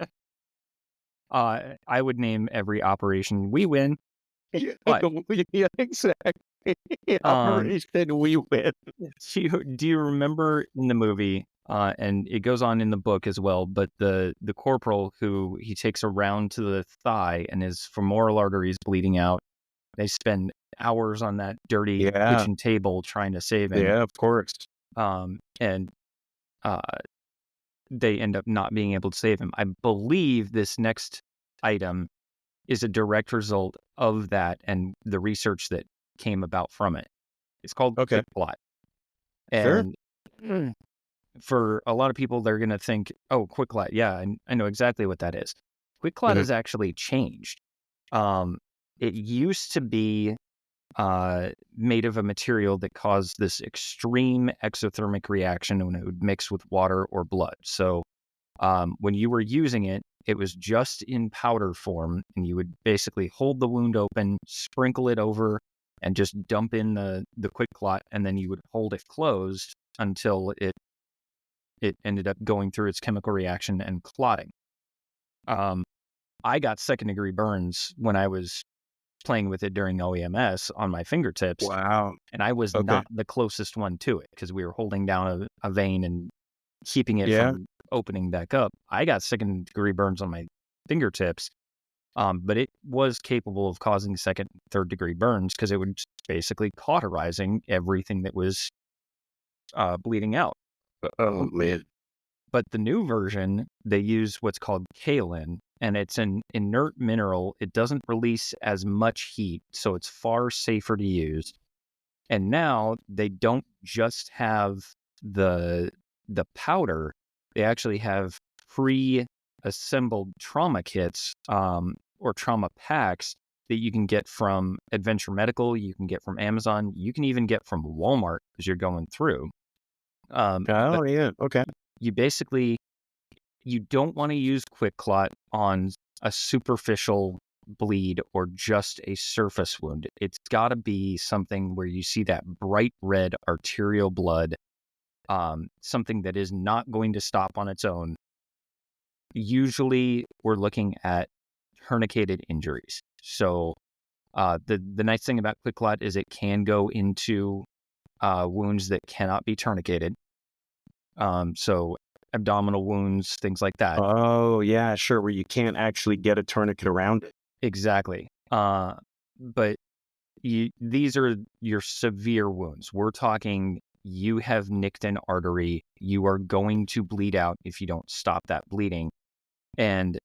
Speaker 1: I would name every operation We Win. But,
Speaker 2: Yeah, exactly. Operation We Win.
Speaker 1: Do you remember in the movie, and it goes on in the book as well, but the corporal who he takes around to the thigh and his femoral arteries bleeding out, they spend hours on that dirty kitchen table trying to save him.
Speaker 2: Yeah, of course.
Speaker 1: And they end up not being able to save him. I believe this next item is a direct result of that and the research that came about from it. It's called Quick Plot. And for a lot of people, they're going to think, oh, Quick Plot. Yeah, I know exactly what that is. Quick Plot has actually changed. It used to be made of a material that caused this extreme exothermic reaction when it would mix with water or blood. So when you were using it, it was just in powder form, and you would basically hold the wound open, sprinkle it over, and just dump in the Quick Clot, and then you would hold it closed until it ended up going through its chemical reaction and clotting. I got second-degree burns when I was playing with it during OEMS on my fingertips.
Speaker 2: Wow.
Speaker 1: And I was not the closest one to it because we were holding down a vein and keeping it from opening back up. I got second-degree burns on my fingertips, but it was capable of causing second, third-degree burns because it was basically cauterizing everything that was bleeding out.
Speaker 2: Oh, man.
Speaker 1: But the new version, they use what's called kaolin, and it's an inert mineral. It doesn't release as much heat, so it's far safer to use. And now they don't just have the powder, they actually have pre-assembled trauma kits or trauma packs that you can get from Adventure Medical, you can get from Amazon, you can even get from Walmart as you're going through.
Speaker 2: Okay.
Speaker 1: You don't want to use Quick Clot on a superficial bleed or just a surface wound. It's got to be something where you see that bright red arterial blood, something that is not going to stop on its own. Usually we're looking at tourniqueted injuries. So The nice thing about quick clot is it can go into wounds that cannot be tourniqueted. So abdominal wounds, things like that.
Speaker 2: Oh, yeah, sure, where you can't actually get a tourniquet around it.
Speaker 1: Exactly. But these are your severe wounds. We're talking you have nicked an artery. You are going to bleed out if you don't stop that bleeding. And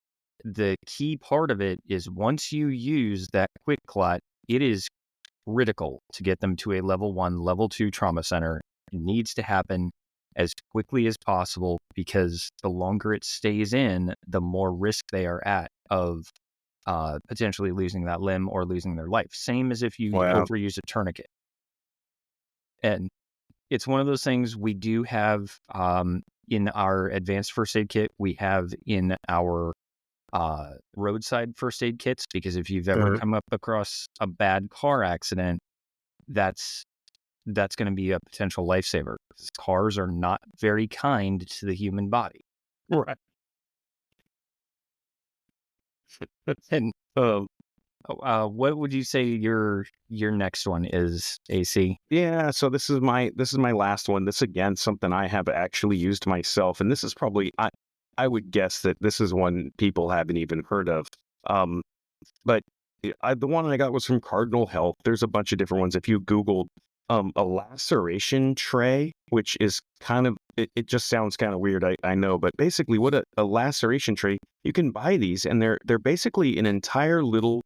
Speaker 1: the key part of it is once you use that quick clot, it is critical to get them to a level 1, level 2 trauma center. It needs to happen as quickly as possible because the longer it stays in, the more risk they are at of potentially losing that limb or losing their life. Same as if you
Speaker 2: Wow.
Speaker 1: overuse a tourniquet. And it's one of those things we do have in our advanced first aid kit. We have in our roadside first aid kits, because if you've ever come up across a bad car accident, that's going to be a potential lifesaver. Cars are not very kind to the human body.
Speaker 2: Right.
Speaker 1: And what would you say your next one is, AC?
Speaker 2: Yeah, so this is my last one. This again something I have actually used myself, and this is probably I would guess that this is one people haven't even heard of. But the one I got was from Cardinal Health. There's a bunch of different ones. If you Googled a laceration tray, which is kind of it just sounds kind of weird, I know, but basically what a laceration tray, you can buy these and they're basically an entire little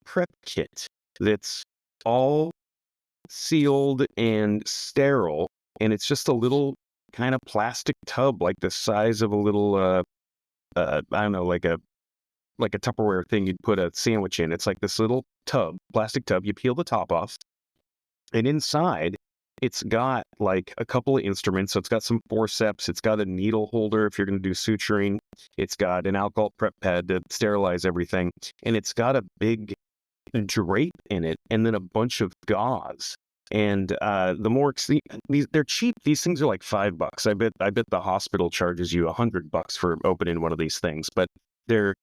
Speaker 2: prep kit that's all sealed and sterile, and it's just a little kind of plastic tub like the size of a little I don't know, like a Tupperware thing you'd put a sandwich in. It's like this little tub, plastic tub. You peel the top off, and inside it's got like a couple of instruments. So it's got some forceps, it's got a needle holder if you're going to do suturing, it's got an alcohol prep pad to sterilize everything, and it's got a big drape in it, and then a bunch of gauze. And they're cheap. These things are like $5. I bet the hospital charges you $100 for opening one of these things, but the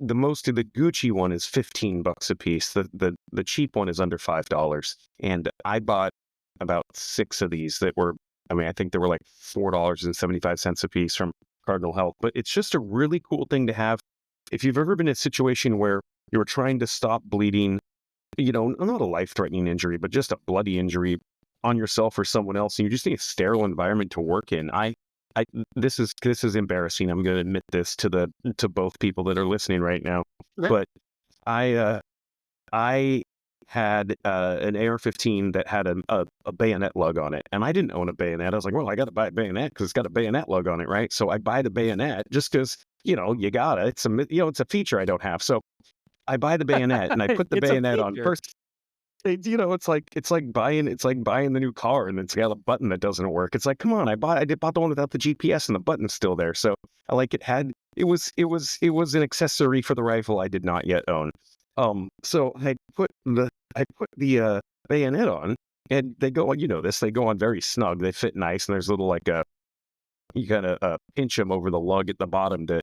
Speaker 2: most of the Gucci one is $15 a piece. The cheap one is under $5. And I bought about 6 of these that were, I think they were like $4.75 a piece from Cardinal Health. But it's just a really cool thing to have. If you've ever been in a situation where you were trying to stop bleeding, not a life-threatening injury, but just a bloody injury on yourself or someone else, and you just need a sterile environment to work in. This is embarrassing. I'm going to admit this to both people that are listening right now, but I had an AR-15 that had a bayonet lug on it, and I didn't own a bayonet. I was like, well, I got to buy a bayonet because it's got a bayonet lug on it, right? So I buy the bayonet just because you gotta. It's a feature I don't have. So I buy the bayonet and I put the bayonet on first. It's like buying the new car and it's got a button that doesn't work. It's like, come on, I bought the one without the GPS and the button's still there. So it was an accessory for the rifle I did not yet own. So I put the bayonet on, and they go on. They go on very snug. They fit nice, and there's a little you gotta pinch them over the lug at the bottom to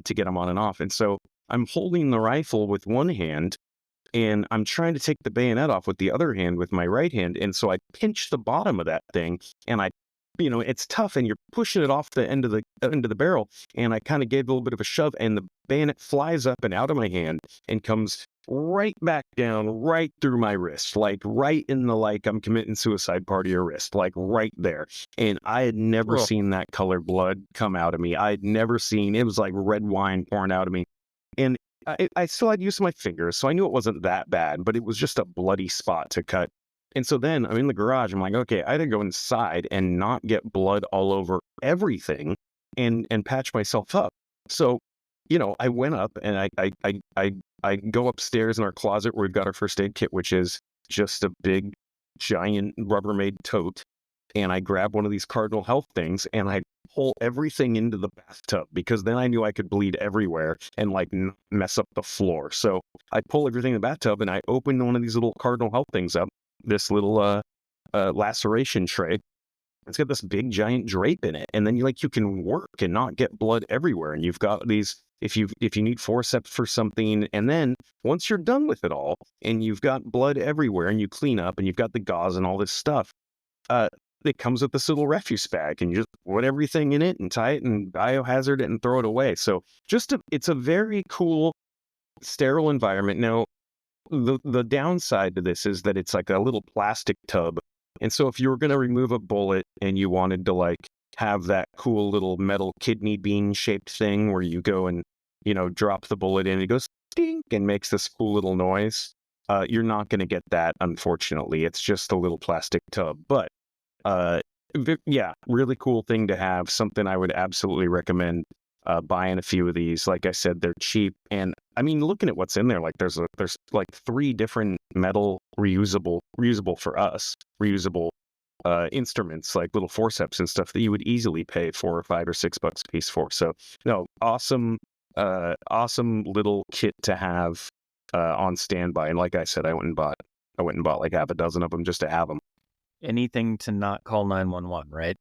Speaker 2: get them on and off. And so I'm holding the rifle with one hand, and I'm trying to take the bayonet off with the other hand with my right hand. And so I pinch the bottom of that thing, and it's tough, and you're pushing it off the end of the barrel. And I kind of gave it a little bit of a shove, and the bayonet flies up and out of my hand and comes right back down, right through my wrist, like right in the I'm committing suicide part of your wrist, like right there. And I had never seen that color blood come out of me. I had never seen, it was like red wine pouring out of me. And I still had use of my fingers, so I knew it wasn't that bad, but it was just a bloody spot to cut. And so then I'm in the garage. I'm like, okay, I had to go inside and not get blood all over everything and patch myself up. So, I went up and I go upstairs in our closet where we've got our first aid kit, which is just a big, giant Rubbermaid tote. And I grab one of these Cardinal Health things and I pull everything into the bathtub, because then I knew I could bleed everywhere and mess up the floor. So I pull everything in the bathtub and I open one of these little Cardinal Health things up, this little laceration tray. It's got this big giant drape in it, and then you can work and not get blood everywhere. And you've got these, if you need forceps for something, and then once you're done with it all, and you've got blood everywhere, and you clean up, and you've got the gauze and all this stuff, it comes with this little refuse bag, and you just put everything in it and tie it and biohazard it and throw it away. So it's a very cool, sterile environment. Now, the downside to this is that it's like a little plastic tub. And so if you were going to remove a bullet and you wanted to have that cool little metal kidney bean shaped thing where you go and, drop the bullet in, it goes stink and makes this cool little noise. You're not going to get that, unfortunately. It's just a little plastic tub. But yeah, really cool thing to have. Something I would absolutely recommend buying a few of these. Like I said, they're cheap, and I mean, looking at what's in there, there's like 3 different metal reusable for us reusable instruments, like little forceps and stuff that you would easily pay $4 or $5 or $6 a piece for. So no, awesome little kit to have on standby. And like I said, I went and bought like half a dozen of them just to have them.
Speaker 1: Anything to not call 911, right?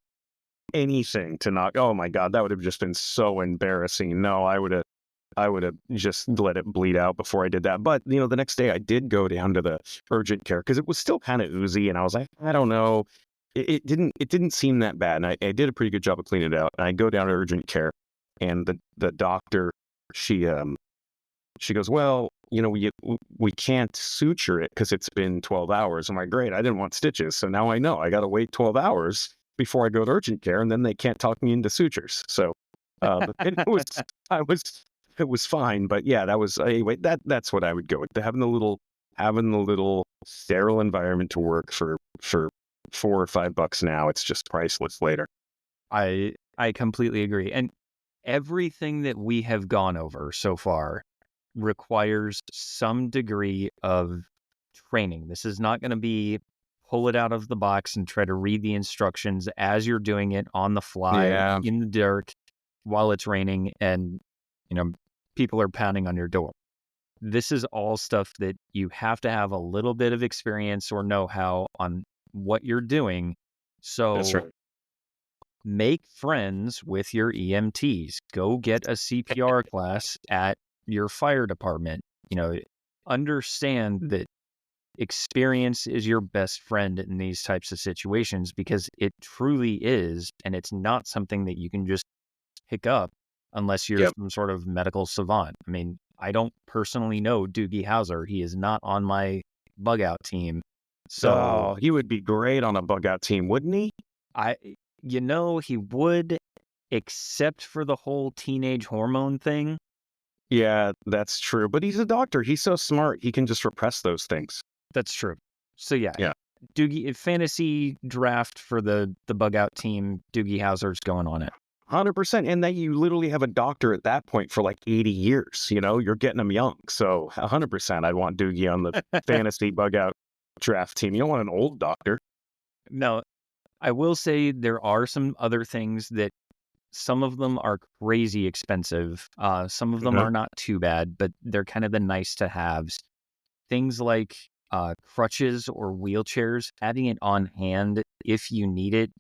Speaker 2: Anything to not. Oh my God, that would have just been so embarrassing. No, I would have just let it bleed out before I did that. But the next day I did go down to the urgent care because it was still kind of oozy, and I was like, I don't know. It didn't seem that bad, and I did a pretty good job of cleaning it out. And I go down to urgent care, and the doctor, she goes, well, we can't suture it because it's been 12 hours. I'm like, great, I didn't want stitches, so now I know I got to wait 12 hours before I go to urgent care, and then they can't talk me into sutures. So it was fine. But yeah, that was, anyway, that's what I would go with. Having the little sterile environment to work for $4 or $5 now, it's just priceless later.
Speaker 1: I completely agree. And everything that we have gone over so far requires some degree of training. This is not going to be pull it out of the box and try to read the instructions as you're doing it on the fly in the dark while it's raining and people are pounding on your door. This is all stuff that you have to have a little bit of experience or know-how on what you're doing. So
Speaker 2: that's right.
Speaker 1: Make friends with your EMTs. Go get a CPR class at your fire department. Understand that experience is your best friend in these types of situations, because it truly is, and it's not something that you can just pick up unless you're some sort of medical savant. I mean, I don't personally know Doogie Howser. He is not on my bug out team. So
Speaker 2: he would be great on a bug out team, wouldn't he?
Speaker 1: He would, except for the whole teenage hormone thing.
Speaker 2: Yeah, that's true. But he's a doctor. He's so smart. He can just repress those things.
Speaker 1: That's true. So yeah. Doogie, fantasy draft for the bug out team, Doogie Howser's going on it.
Speaker 2: 100%. And that you literally have a doctor at that point for like 80 years. You're getting them young. So 100%, I'd want Doogie on the fantasy bug out draft team. You don't want an old doctor.
Speaker 1: No, I will say there are some other things that some of them are crazy expensive. Some of them are not too bad, but they're kind of the nice to haves. Things like crutches or wheelchairs, having it on hand if you need it.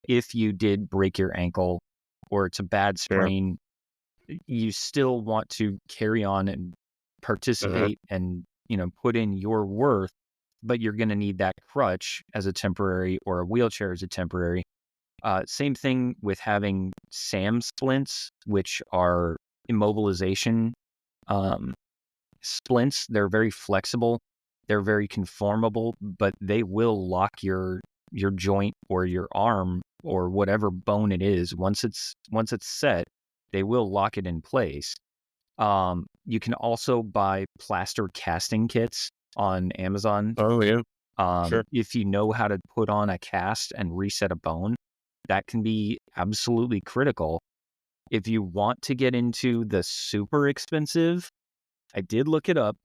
Speaker 1: If you did break your ankle or it's a bad sprain, you still want to carry on and participate and put in your worth, but you're going to need that crutch as a temporary or a wheelchair as a temporary. Same thing with having SAM splints, which are immobilization splints. They're very flexible. They're very conformable, but they will lock your joint or your arm or whatever bone it is. Once it's set, they will lock it in place. You can also buy plaster casting kits on Amazon.
Speaker 2: Oh yeah. Sure.
Speaker 1: If you know how to put on a cast and reset a bone, that can be absolutely critical. If you want to get into the super expensive, I did look it up.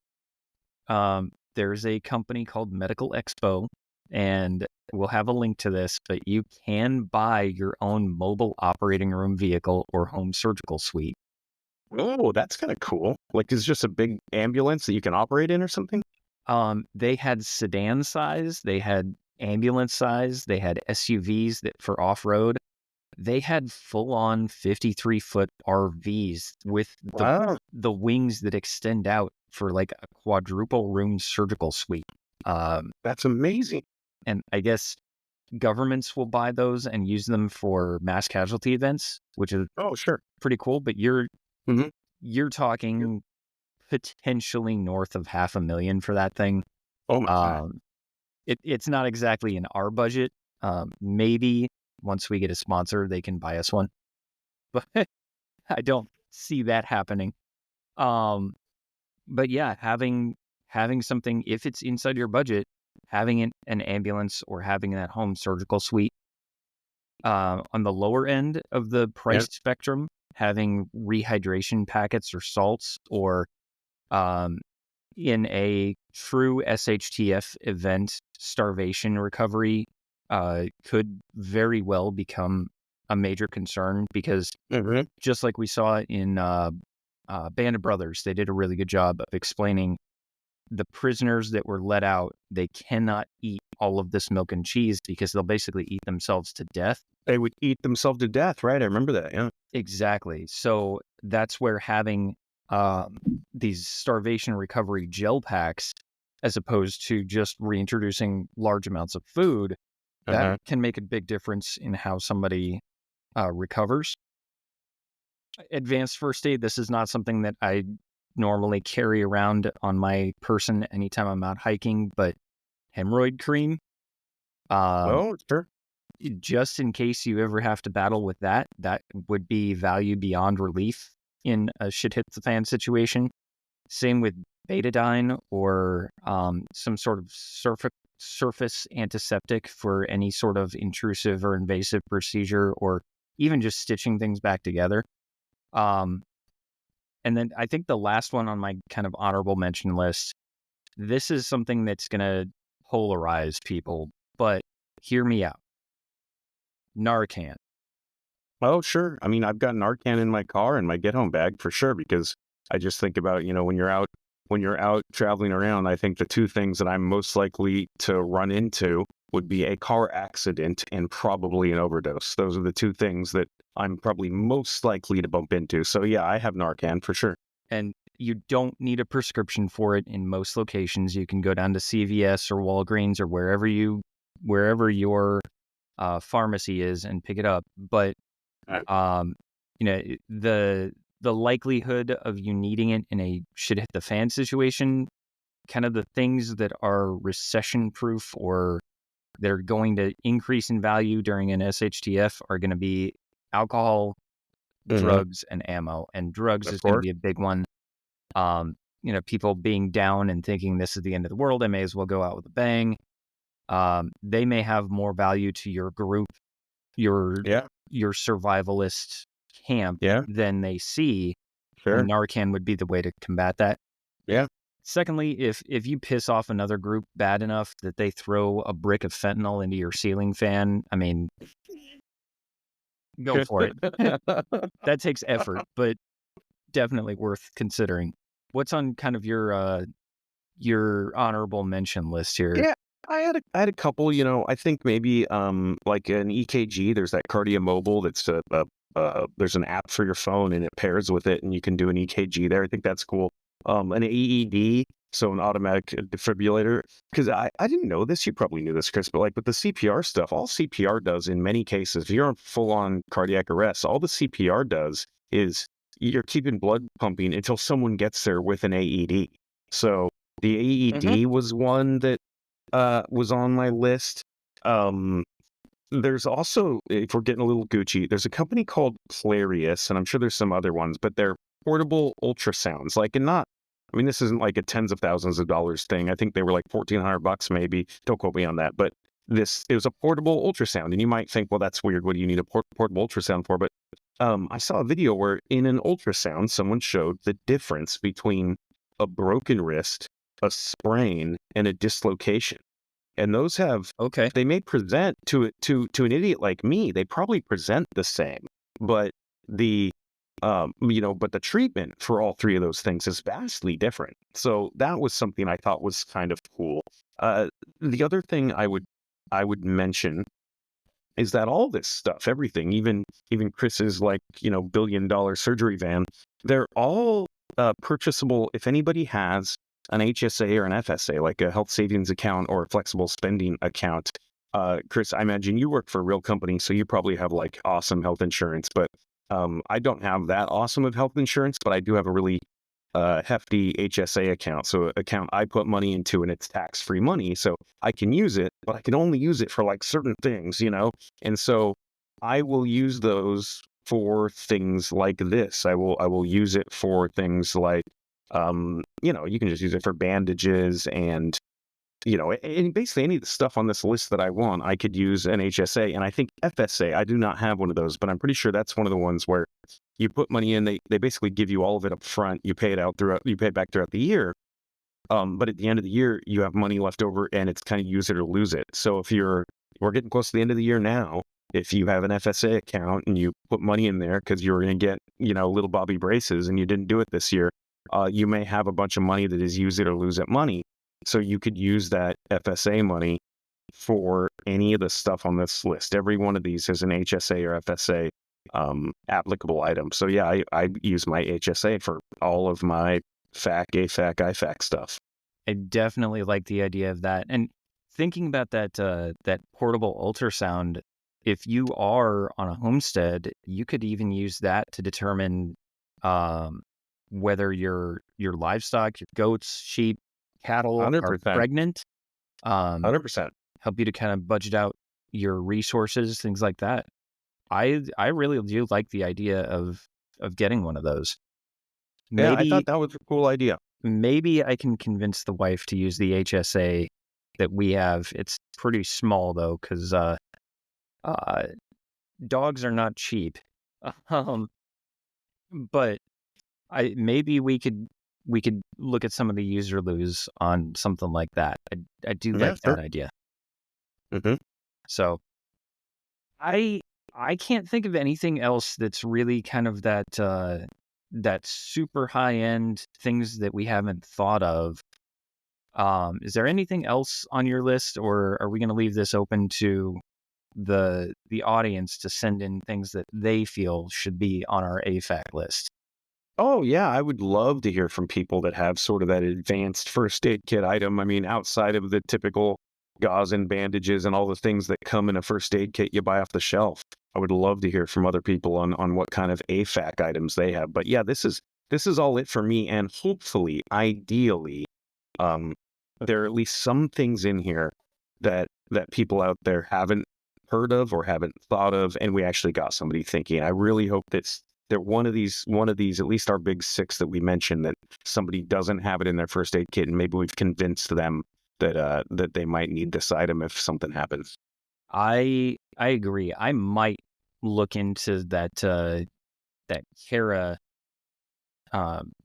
Speaker 1: There's a company called Medical Expo, and we'll have a link to this, but you can buy your own mobile operating room vehicle or home surgical suite.
Speaker 2: Oh, that's kind of cool. Like, it's just a big ambulance that you can operate in or something?
Speaker 1: They had sedan size, they had ambulance size. They had SUVs that for off-road. They had full-on 53-foot RVs with
Speaker 2: Wow.
Speaker 1: the wings that extend out for like a quadruple room surgical suite.
Speaker 2: That's amazing.
Speaker 1: And I guess governments will buy those and use them for mass casualty events, which is
Speaker 2: Oh, sure.
Speaker 1: pretty cool. But
Speaker 2: Mhm.
Speaker 1: you're talking potentially north of $500,000 for that thing.
Speaker 2: Oh my God.
Speaker 1: It's not exactly in our budget. Maybe once we get a sponsor, they can buy us one, but I don't see that happening. But yeah, having something, if it's inside your budget, having an ambulance or having that home surgical suite. On the lower end of the price spectrum, having rehydration packets or salts, or um, in a true SHTF event, starvation recovery could very well become a major concern, because
Speaker 2: Mhm.
Speaker 1: just like we saw in Band of Brothers, they did a really good job of explaining the prisoners that were let out, they cannot eat all of this milk and cheese because they'll basically eat themselves to death.
Speaker 2: They would eat themselves to death, right? I remember that. Yeah.
Speaker 1: Exactly. So that's where having these starvation recovery gel packs, as opposed to just reintroducing large amounts of food, that can make a big difference in how somebody recovers. Advanced first aid, this is not something that I normally carry around on my person anytime I'm out hiking, but hemorrhoid cream,
Speaker 2: Oh, sure.
Speaker 1: just in case you ever have to battle with that would be value beyond relief in a shit hits the fan situation. Same with betadine, or some sort of surface antiseptic for any sort of intrusive or invasive procedure, or even just stitching things back together. And then I think the last one on my kind of honorable mention list, this is something that's going to polarize people, but hear me out. Narcan.
Speaker 2: Oh, sure. I mean, I've got Narcan in my car and my get home bag for sure, because I just think about, when you're out traveling around, I think the two things that I'm most likely to run into would be a car accident and probably an overdose. Those are the two things that I'm probably most likely to bump into. So yeah, I have Narcan for sure.
Speaker 1: And you don't need a prescription for it in most locations. You can go down to CVS or Walgreens or wherever your pharmacy is and pick it up. But the likelihood of you needing it in a shit hit the fan situation, kind of the things that are recession proof or they're going to increase in value during an SHTF, are going to be alcohol, drugs, and ammo. And drugs
Speaker 2: Of
Speaker 1: is going to
Speaker 2: course.
Speaker 1: be a big one. People being down and thinking this is the end of the world, I may as well go out with a bang. They may have more value to your group, your survivalist camp, than they see.
Speaker 2: Sure.
Speaker 1: And Narcan would be the way to combat that.
Speaker 2: Yeah.
Speaker 1: Secondly, if you piss off another group bad enough that they throw a brick of fentanyl into your ceiling fan, I mean, go for it. That takes effort, but definitely worth considering. What's on kind of your honorable mention list here?
Speaker 2: Yeah, I had a couple. I think maybe like an EKG. There's that Cardia Mobile. That's there's an app for your phone and it pairs with it, and you can do an EKG there. I think that's cool. An AED, so an automatic defibrillator. Because I didn't know this. You probably knew this, Chris. But like with the CPR stuff, all CPR does in many cases, if you're on full on cardiac arrest, all the CPR does is you're keeping blood pumping until someone gets there with an AED. So the AED was one that was on my list. There's also, if we're getting a little Gucci, there's a company called Clarius, and I'm sure there's some other ones, but they're portable ultrasounds. This isn't like a tens of thousands of dollars thing. I think they were like $1,400 maybe. Don't quote me on that. But it was a portable ultrasound, and you might think, well, that's weird. What do you need a portable ultrasound for? But I saw a video where in an ultrasound, someone showed the difference between a broken wrist, a sprain, and a dislocation. And those they may present to an idiot like me, they probably present the same, but the treatment for all three of those things is vastly different. So that was something I thought was kind of cool. The other thing I would I would mention is that all this stuff, everything, even Chris's like, $1 billion surgery van, they're all purchasable if anybody has an HSA or an FSA, like a health savings account or a flexible spending account. Chris, I imagine you work for a real company, so you probably have like awesome health insurance, but I don't have that awesome of health insurance, but I do have a really hefty HSA account. So an account I put money into, and it's tax-free money. So I can use it, but I can only use it for like certain things, And so I will use those for things like this. I will use it for things like, you can just use it for bandages and, and basically any of the stuff on this list that I want, I could use an HSA. And I think FSA, I do not have one of those, but I'm pretty sure that's one of the ones where you put money in, they basically give you all of it up front. You pay it back throughout the year. But at the end of the year, you have money left over, and it's kind of use it or lose it. So we're getting close to the end of the year now. If you have an FSA account and you put money in there because you're going to get, little Bobby braces and you didn't do it this year, you may have a bunch of money that is use it or lose it money. So you could use that FSA money for any of the stuff on this list. Every one of these is an HSA or FSA applicable item. So yeah, I use my HSA for all of my FAK, AFAK, IFAK stuff.
Speaker 1: I definitely like the idea of that. And thinking about that portable ultrasound, if you are on a homestead, you could even use that to determine whether your livestock, your goats, sheep, cattle
Speaker 2: 100%.
Speaker 1: are pregnant.
Speaker 2: 100%.
Speaker 1: Help you to kind of budget out your resources, things like that. I really do like the idea of getting one of those.
Speaker 2: Yeah, I thought that was a cool idea.
Speaker 1: Maybe I can convince the wife to use the HSA that we have. It's pretty small though, because dogs are not cheap. But maybe we could look at some of the use or lose on something like that. I do like that idea.
Speaker 2: Mm-hmm.
Speaker 1: So I can't think of anything else that's really kind of that super high end things that we haven't thought of. Is there anything else on your list, or are we going to leave this open to the audience to send in things that they feel should be on our AFAK list?
Speaker 2: Oh yeah, I would love to hear from people that have sort of that advanced first aid kit item. I mean, outside of the typical gauze and bandages and all the things that come in a first aid kit you buy off the shelf. I would love to hear from other people on what kind of AFAK items they have. But yeah, this is all it for me. And hopefully, ideally, there are at least some things in here that people out there haven't heard of or haven't thought of, and we actually got somebody thinking. I really hope that one of these, at least our big 6 that we mentioned, that somebody doesn't have it in their first aid kit, and maybe we've convinced them that they might need this item if something happens.
Speaker 1: I agree. I might look into that Cara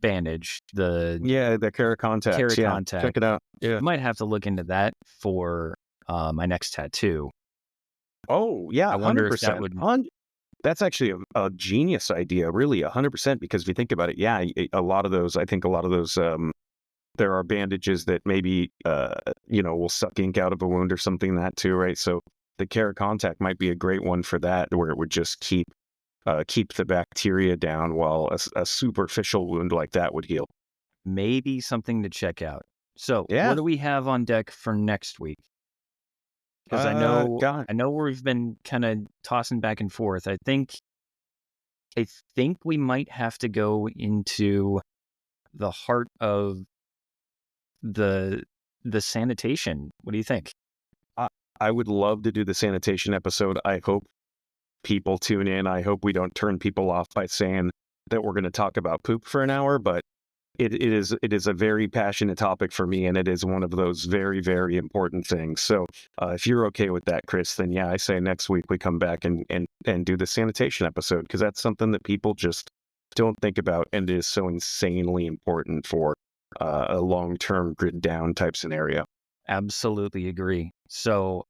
Speaker 1: bandage.
Speaker 2: The Cara Contact.
Speaker 1: Cara
Speaker 2: yeah,
Speaker 1: Contact.
Speaker 2: check it out. Yeah.
Speaker 1: I might have to look into that for my next tattoo.
Speaker 2: Oh yeah,
Speaker 1: I wonder
Speaker 2: 100%.
Speaker 1: if that would.
Speaker 2: That's actually a genius idea, really, 100%. Because if you think about it, yeah, a lot of those. I think a lot of those. There are bandages that maybe will suck ink out of a wound or something that too, right? So the Cara Contact might be a great one for that, where it would just keep the bacteria down while a superficial wound like that would heal.
Speaker 1: Maybe something to check out. So
Speaker 2: Yeah.
Speaker 1: what do we have on deck for next week? Because I know we've been kind of tossing back and forth. I think we might have to go into the heart of the sanitation. What do you think?
Speaker 2: I would love to do the sanitation episode. I hope people tune in. I hope we don't turn people off by saying that we're going to talk about poop for an hour, but it is a very passionate topic for me, and it is one of those very, very important things. So if you're okay with that, Chris, then yeah, I say next week we come back and do the sanitation episode, because that's something that people just don't think about, and it is so insanely important for a long-term grid down type scenario.
Speaker 1: Absolutely agree. So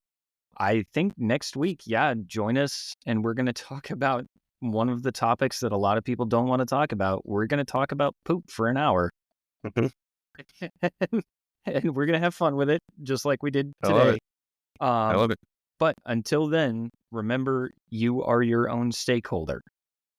Speaker 1: I think next week, yeah, join us, and we're going to talk about one of the topics that a lot of people don't want to talk about. We're going to talk about poop for an hour.
Speaker 2: Mhm.
Speaker 1: And we're going to have fun with it, just like we did
Speaker 2: I love
Speaker 1: today.
Speaker 2: it. I love it.
Speaker 1: But until then, remember, you are your own stakeholder.